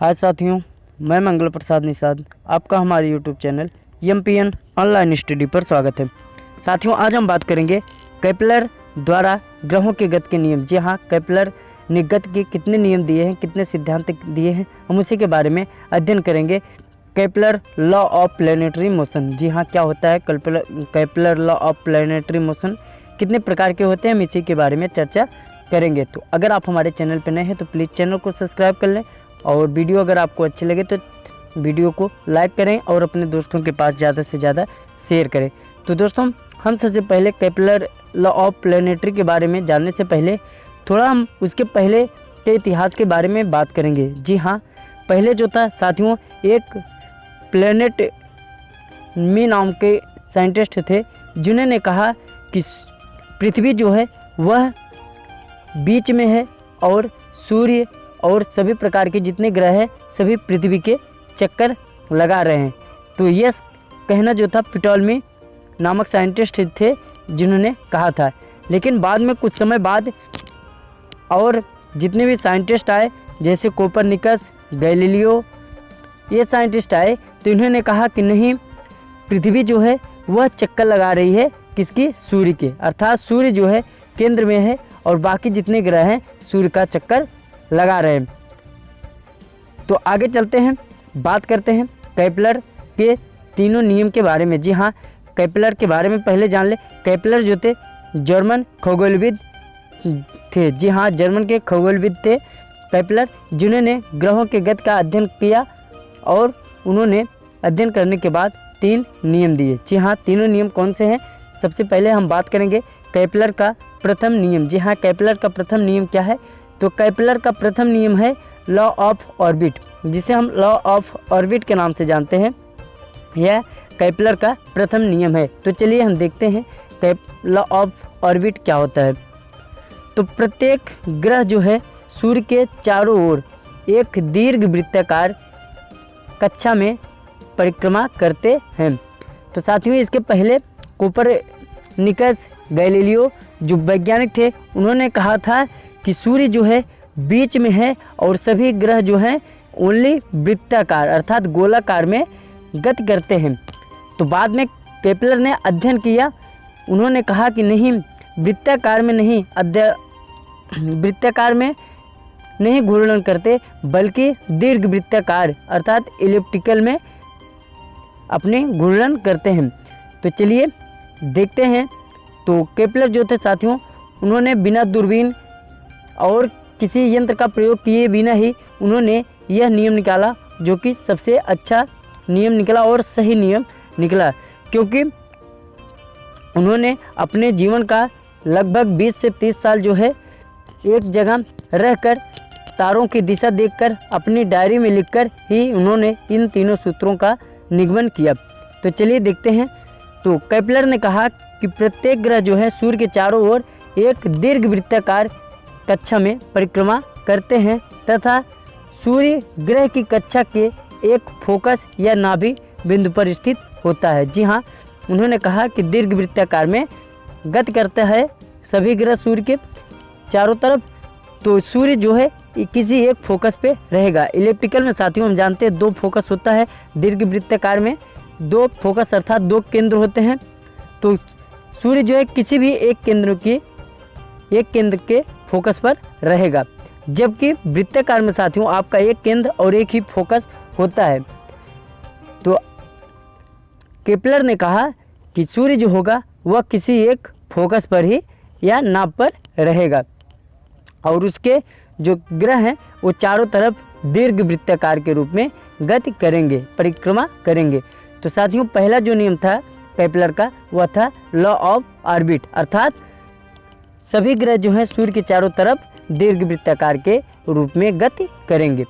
हाय साथियों, मैं मंगल प्रसाद निषाद, आपका हमारे YouTube channel MPN online study पर स्वागत है। साथियों, आज हम बात करेंगे केपलर द्वारा ग्रहों के गति के नियम। जी हाँ, केपलर ने गति के कितने नियम दिए हैं, कितने सिद्धांत दिए हैं, हम उसी के बारे में अध्ययन करेंगे। Kepler law of planetary motion. जी हाँ, क्या होता है Kepler law of planetary motion, कितने प्रकार के होते हैं, हम इसी के बारे में चर्चा करेंगे। तो अगर आप हमारे चैनल पर नए हैं तो प्लीज़ चैनल को सब्सक्राइब कर लें, और वीडियो अगर आपको अच्छी लगे तो वीडियो को लाइक करें और अपने दोस्तों के पास ज़्यादा से ज़्यादा शेयर करें। तो दोस्तों, हम सबसे पहले केपलर लॉ ऑफ प्लैनेटरी के बारे में जानने से पहले थोड़ा हम उसके पहले के इतिहास के बारे में बात करेंगे। जी हाँ, पहले जो था साथियों, एक प्लैनेट मी नाम के साइंटिस्ट थे, जिन्होंने कहा कि पृथ्वी जो है वह बीच में है और सूर्य और सभी प्रकार के जितने ग्रह हैं सभी पृथ्वी के चक्कर लगा रहे हैं। तो यह कहना जो था प्टोलेमी नामक साइंटिस्ट थे जिन्होंने कहा था। लेकिन बाद में कुछ समय बाद और जितने भी साइंटिस्ट आए, जैसे कोपरनिकस, गैलीलियो, ये साइंटिस्ट आए, तो इन्होंने कहा कि नहीं, पृथ्वी जो है वह चक्कर लगा रही है किसकी, सूर्य के, अर्थात सूर्य जो है केंद्र में है और बाकी जितने ग्रह हैं सूर्य का चक्कर लगा रहे हैं। तो आगे चलते हैं, बात करते हैं केपलर के तीनों नियम के बारे में। जी हाँ, केपलर के बारे में पहले जान ले। केपलर जो थे जर्मन खगोलविद थे। जी हाँ, जर्मन के खगोलविद थे केपलर, जिन्होंने ग्रहों के गति का अध्ययन किया और उन्होंने अध्ययन करने के बाद 3 नियम दिए। जी हाँ, तीनों नियम कौन से हैं? सबसे पहले हम बात करेंगे केपलर का प्रथम नियम। जी हाँ, केपलर का प्रथम नियम क्या है? तो केपलर का प्रथम नियम है लॉ ऑफ ऑर्बिट, जिसे हम लॉ ऑफ ऑर्बिट के नाम से जानते हैं। यह केपलर का प्रथम नियम है। तो चलिए हम देखते हैं लॉ ऑफ ऑर्बिट क्या होता है। तो प्रत्येक ग्रह जो है सूर्य के चारों ओर एक दीर्घ वृत्ताकार कक्षा में परिक्रमा करते हैं। तो साथियों, इसके पहले कोपरनिकस, गैलीलियो जो वैज्ञानिक थे, उन्होंने कहा था कि सूर्य जो है बीच में है और सभी ग्रह जो हैं ओनली वृत्ताकार अर्थात गोलाकार में गति करते हैं। तो बाद में केपलर ने अध्ययन किया, उन्होंने कहा कि नहीं, वृत्ताकार में नहीं घूर्णन करते, बल्कि दीर्घ वृत्ताकार अर्थात इलिप्टिकल में अपने घूर्णन करते हैं। तो चलिए देखते हैं। तो केपलर जो थे साथियों, उन्होंने बिना दूरबीन और किसी यंत्र का प्रयोग किए बिना ही उन्होंने यह नियम निकाला, जो कि सबसे अच्छा नियम निकला और सही नियम निकला, क्योंकि उन्होंने अपने जीवन का लगभग 20 से 30 साल जो है एक जगह रहकर तारों की दिशा देखकर अपनी डायरी में लिखकर ही उन्होंने इन तीनों सूत्रों का निगमन किया। तो चलिए देखते हैं। तो केपलर ने कहा कि प्रत्येक ग्रह जो है सूर्य के चारों ओर एक दीर्घ वृत्ताकार कक्षा में परिक्रमा करते हैं तथा सूर्य ग्रह की कक्षा के एक फोकस या नाभि बिंदु पर स्थित होता है। जी हाँ, उन्होंने कहा कि दीर्घ वृत्ताकार में गति करता है सभी ग्रह सूर्य के चारों तरफ। तो सूर्य जो है किसी एक फोकस पे रहेगा। इलिप्टिकल में साथियों हम जानते हैं 2 फोकस होता है, दीर्घ वृत्ताकार में 2 फोकस अर्थात 2 केंद्र होते हैं। तो सूर्य जो है किसी भी एक केंद्र के फोकस पर रहेगा, जबकि वृत्ताकार में साथियों आपका एक केंद्र और एक ही फोकस होता है। तो केपलर ने कहा कि सूर्य जो होगा वह किसी एक फोकस पर ही या नाभ पर रहेगा और उसके जो ग्रह हैं वो चारों तरफ दीर्घ वृत्ताकार के रूप में गति करेंगे, परिक्रमा करेंगे। तो साथियों, पहला जो नियम था केपलर का वह था लॉ ऑफ ऑर्बिट, अर्थात सभी ग्रह जो हैं सूर्य के चारों तरफ दीर्घ वृत्ताकार के रूप में गति करेंगे।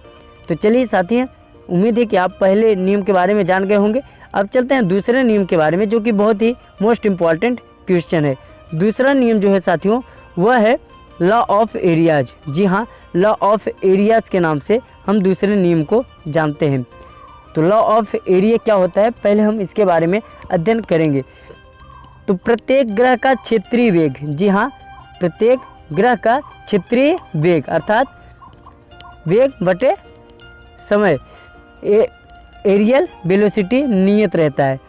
तो चलिए साथियों, उम्मीद है कि आप पहले नियम के बारे में जान गए होंगे। अब चलते हैं दूसरे नियम के बारे में, जो कि बहुत ही मोस्ट इम्पॉर्टेंट क्वेश्चन है। दूसरा नियम जो है साथियों वह है लॉ ऑफ एरियाज। जी हाँ, लॉ ऑफ एरियाज के नाम से हम दूसरे नियम को जानते हैं। तो लॉ ऑफ एरिया क्या होता है, पहले हम इसके बारे में अध्ययन करेंगे। तो प्रत्येक ग्रह का क्षेत्रीय वेग, जी हाँ, प्रत्येक ग्रह का क्षेत्रीय वेग अर्थात वेग बटे समय एरियल वेलोसिटी नियत रहता है।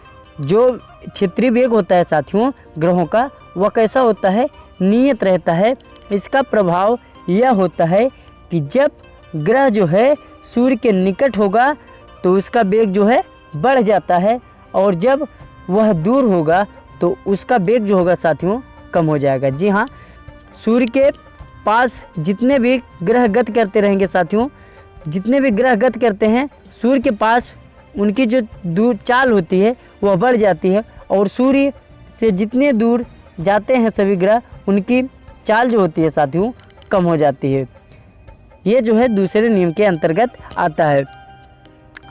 जो क्षेत्रीय वेग होता है साथियों ग्रहों का, वह कैसा होता है, नियत रहता है। इसका प्रभाव यह होता है कि जब ग्रह जो है सूर्य के निकट होगा तो उसका वेग जो है बढ़ जाता है, और जब वह दूर होगा तो उसका वेग जो होगा साथियों कम हो जाएगा। जी हाँ, सूर्य के पास जितने भी ग्रह गति करते रहेंगे साथियों, जितने भी ग्रह गति करते हैं सूर्य के पास, उनकी जो दूर चाल होती है वह बढ़ जाती है, और सूर्य से जितने दूर जाते हैं सभी ग्रह, उनकी चाल जो होती है साथियों कम हो जाती है। ये जो है दूसरे नियम के अंतर्गत आता है।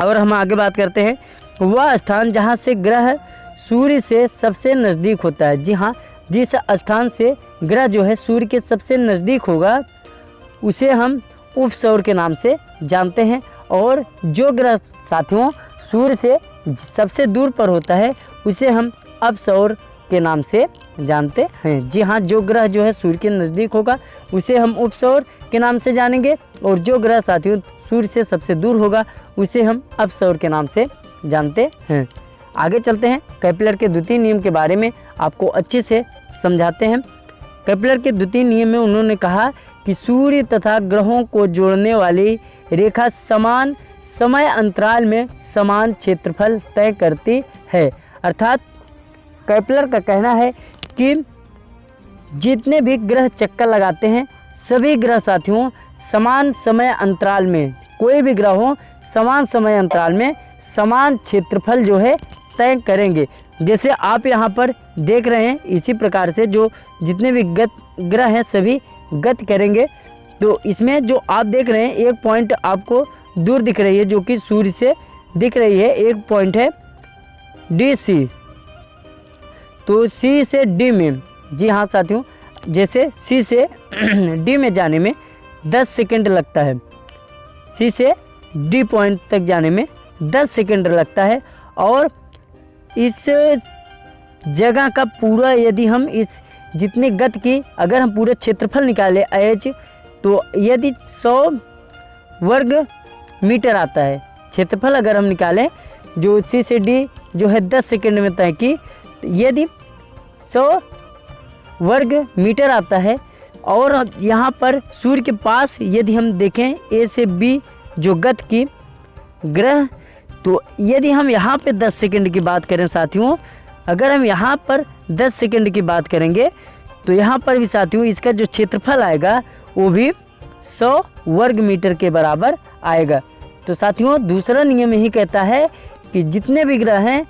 और हम आगे बात करते हैं, वह स्थान जहाँ से ग्रह सूर्य से सबसे नज़दीक होता है। जी हाँ, जिस स्थान से ग्रह जो है सूर्य के सबसे नज़दीक होगा उसे हम उपसौर के नाम से जानते हैं, और जो ग्रह साथियों सूर्य से सबसे दूर पर होता है उसे हम अपसौर के नाम से जानते हैं। जी हाँ, जो ग्रह जो है सूर्य के नज़दीक होगा उसे हम उपसौर के नाम से जानेंगे, और जो ग्रह साथियों सूर्य से सबसे दूर होगा उसे हम अपसौर के नाम से जानते हैं। आगे चलते हैं, केपलर के द्वितीय नियम के बारे में आपको अच्छे से समझाते हैं। केपलर के द्वितीय नियम में उन्होंने कहा कि सूर्य तथा ग्रहों को जोड़ने वाली रेखा समान समय अंतराल में समान क्षेत्रफल तय करती है। अर्थात केपलर का कहना है कि जितने भी ग्रह चक्कर लगाते हैं सभी ग्रह साथियों समान समय अंतराल में, कोई भी ग्रह हो समान समय अंतराल में समान क्षेत्रफल जो है तय करेंगे। जैसे आप यहाँ पर देख रहे हैं, इसी प्रकार से जो जितने भी ग्रह हैं सभी गति करेंगे। तो इसमें जो आप देख रहे हैं एक पॉइंट आपको दूर दिख रही है जो कि सूर्य से दिख रही है, एक पॉइंट है डी सी। तो सी से डी में, जी हाँ साथियों, जैसे सी से डी में जाने में 10 सेकंड लगता है, सी से डी पॉइंट तक जाने में 10 सेकंड लगता है। और इस जगह का पूरा यदि हम इस जितनी गति की अगर हम पूरा क्षेत्रफल निकालें एच, तो यदि 100 वर्ग मीटर आता है क्षेत्रफल, अगर हम निकालें जो सी से डी जो है 10 सेकंड में तय की, यदि 100 वर्ग मीटर आता है। और यहाँ पर सूर्य के पास यदि हम देखें ए से बी जो गति की ग्रह, तो यदि हम यहाँ पे 10 सेकंड की बात करें साथियों, अगर हम यहाँ पर 10 सेकंड की बात करेंगे तो यहाँ पर भी साथियों इसका जो क्षेत्रफल आएगा वो भी 100 वर्ग मीटर के बराबर आएगा। तो साथियों दूसरा नियम यही कहता है कि जितने भी ग्रह हैं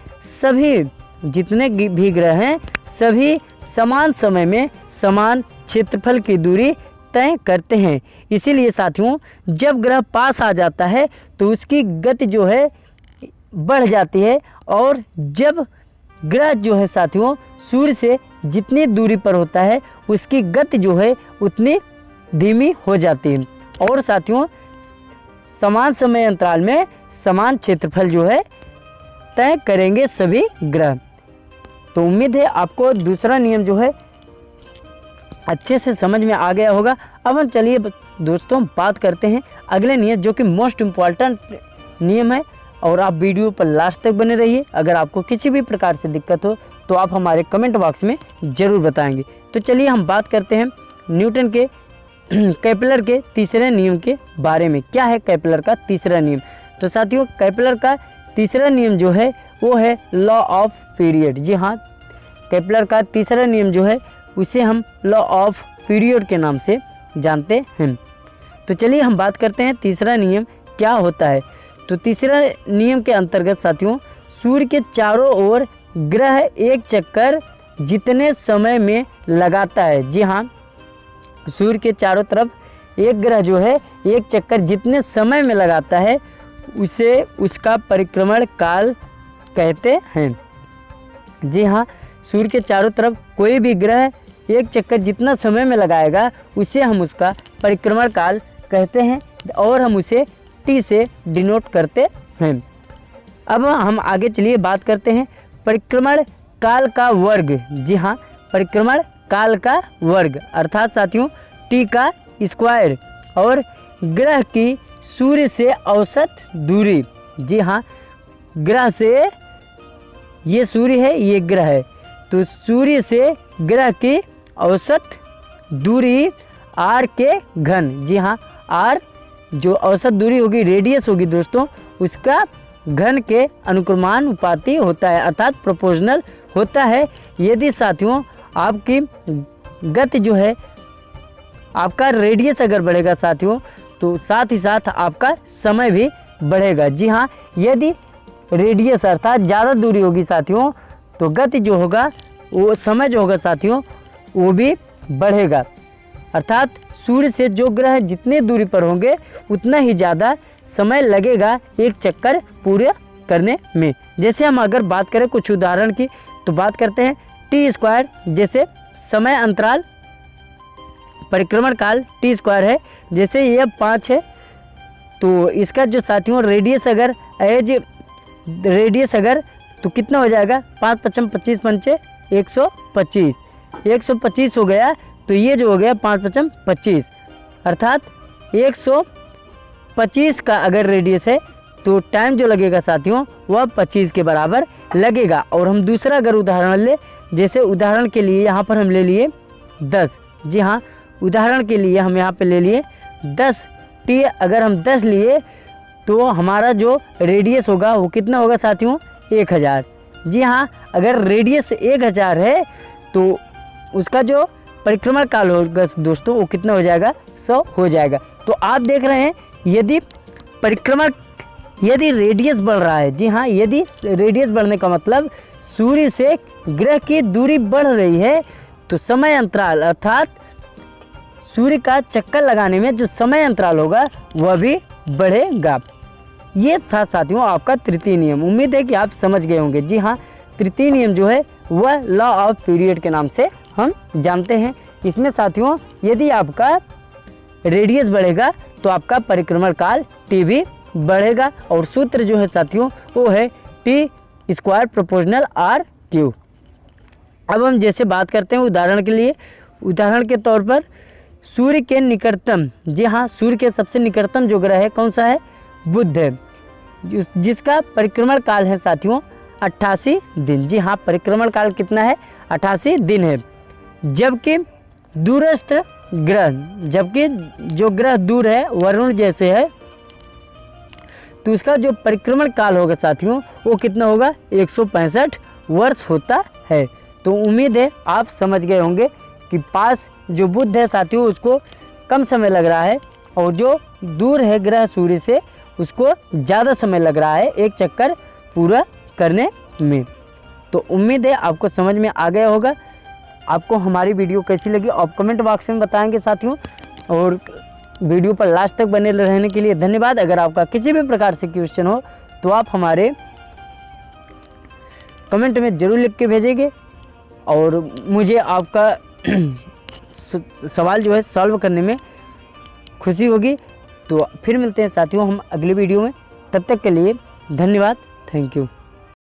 सभी समान समय में समान क्षेत्रफल की दूरी तय करते हैं। इसीलिए साथियों जब ग्रह पास आ जाता है तो उसकी गति जो है बढ़ जाती है, और जब ग्रह जो है साथियों सूर्य से जितनी दूरी पर होता है उसकी गति जो है उतनी धीमी हो जाती है। और साथियों समान समय अंतराल में समान क्षेत्रफल जो है तय करेंगे सभी ग्रह। तो उम्मीद है आपको दूसरा नियम जो है अच्छे से समझ में आ गया होगा। अब हम चलिए दोस्तों बात करते हैं अगले नियम जो कि मोस्ट इम्पॉर्टेंट नियम है, और आप वीडियो पर लास्ट तक बने रहिए। अगर आपको किसी भी प्रकार से दिक्कत हो तो आप हमारे कमेंट बॉक्स में ज़रूर बताएंगे। तो चलिए हम बात करते हैं न्यूटन के केपलर के तीसरे नियम के बारे में। क्या है केपलर का तीसरा नियम? तो साथियों केपलर का तीसरा नियम जो है वो है लॉ ऑफ पीरियड। जी हाँ, केपलर का तीसरा नियम जो है उसे हम लॉ ऑफ पीरियड के नाम से जानते हैं। तो चलिए हम बात करते हैं तीसरा नियम क्या होता है। तो तीसरा नियम के अंतर्गत साथियों सूर्य के चारों ओर ग्रह एक चक्कर जितने समय में लगाता है। जी हाँ, सूर्य के चारों तरफ एक ग्रह जो है एक चक्कर जितने समय में लगाता है उसे उसका परिक्रमण काल कहते हैं। जी हाँ, सूर्य के चारों तरफ कोई भी ग्रह एक चक्कर जितना समय में लगाएगा उसे हम उसका परिक्रमण काल कहते हैं, और हम उसे टी से डिनोट करते हैं। अब हम आगे चलिए बात करते हैं परिक्रमण काल का वर्ग। जी हाँ, परिक्रमण काल का वर्ग अर्थात साथियों टी का स्क्वायर। और ग्रह की सूर्य से औसत दूरी, जी हाँ, ग्रह से, ये सूर्य है, ये ग्रह है, तो सूर्य से ग्रह की औसत दूरी r के घन, जी हाँ, r जो औसत दूरी होगी, रेडियस होगी दोस्तों, उसका घन के अनुक्रमानुपाती होता है, अर्थात प्रोपोर्शनल होता है। यदि साथियों आपकी गति जो है, आपका रेडियस अगर बढ़ेगा साथियों, तो साथ ही साथ आपका समय भी बढ़ेगा। जी हाँ, यदि रेडियस अर्थात ज़्यादा दूरी होगी साथियों, तो गति जो होगा, वो समय जो होगा साथियों, वो भी बढ़ेगा। अर्थात सूर्य से जो ग्रह जितने दूरी पर होंगे उतना ही ज़्यादा समय लगेगा एक चक्कर पूरे करने में। जैसे हम अगर बात करें कुछ उदाहरण की, तो बात करते हैं t², जैसे समय अंतराल परिक्रमण काल t² है, जैसे ये 5 है, तो इसका जो साथियों रेडियस अगर तो कितना हो जाएगा, 5 × 5 = 25 × 125, 125 हो गया, तो ये जो हो गया 5 × 5 = 25, अर्थात 125 का अगर रेडियस है तो टाइम जो लगेगा साथियों वह 25 के बराबर लगेगा। और हम दूसरा अगर उदाहरण ले, जैसे उदाहरण के लिए यहाँ पर हम ले लिए 10, जी हाँ, उदाहरण के लिए हम यहाँ पे ले लिए 10 t, अगर हम 10 लिए तो हमारा जो रेडियस होगा वो कितना होगा साथियों, 1000। जी हाँ, अगर रेडियस 1000 है तो उसका जो परिक्रमण काल होगा दोस्तों वो कितना हो जाएगा, 100 हो जाएगा। तो आप देख रहे हैं यदि रेडियस बढ़ रहा है, जी हाँ, यदि रेडियस बढ़ने का मतलब सूर्य से ग्रह की दूरी बढ़ रही है, तो समय अंतराल अर्थात सूर्य का चक्कर लगाने में जो समय अंतराल होगा वह भी बढ़ेगा। ये था साथियों आपका तृतीय नियम। उम्मीद है कि आप समझ गए होंगे। जी हाँ, तृतीय नियम जो है वह लॉ ऑफ पीरियड के नाम से हम जानते हैं। इसमें साथियों यदि आपका रेडियस बढ़ेगा तो आपका परिक्रमण काल t भी बढ़ेगा, और सूत्र जो है साथियों वो है t² प्रोपोर्शनल r³। अब हम जैसे बात करते हैं उदाहरण के लिए, उदाहरण के तौर पर सूर्य के निकटतम, जी हाँ, सूर्य के सबसे निकटतम जो ग्रह है कौन सा है, बुध है, जिसका परिक्रमण काल है साथियों 88 दिन। जी हाँ, परिक्रमण काल कितना है, 88 दिन है। जबकि दूरस्थ ग्रह, जबकि जो ग्रह दूर है, वरुण जैसे है, तो उसका जो परिक्रमण काल होगा साथियों वो कितना होगा, 165 वर्ष होता है। तो उम्मीद है आप समझ गए होंगे कि पास जो बुध है साथियों उसको कम समय लग रहा है, और जो दूर है ग्रह सूर्य से उसको ज़्यादा समय लग रहा है एक चक्कर पूरा करने में। तो उम्मीद है आपको समझ में आ गया होगा। आपको हमारी वीडियो कैसी लगी आप कमेंट बॉक्स में बताएंगे साथियों, और वीडियो पर लास्ट तक बने रहने के लिए धन्यवाद। अगर आपका किसी भी प्रकार से क्वेश्चन हो तो आप हमारे कमेंट में ज़रूर लिख के भेजेंगे, और मुझे आपका सवाल जो है सॉल्व करने में खुशी होगी। तो फिर मिलते हैं साथियों हम अगली वीडियो में, तब तक के लिए धन्यवाद, थैंक यू।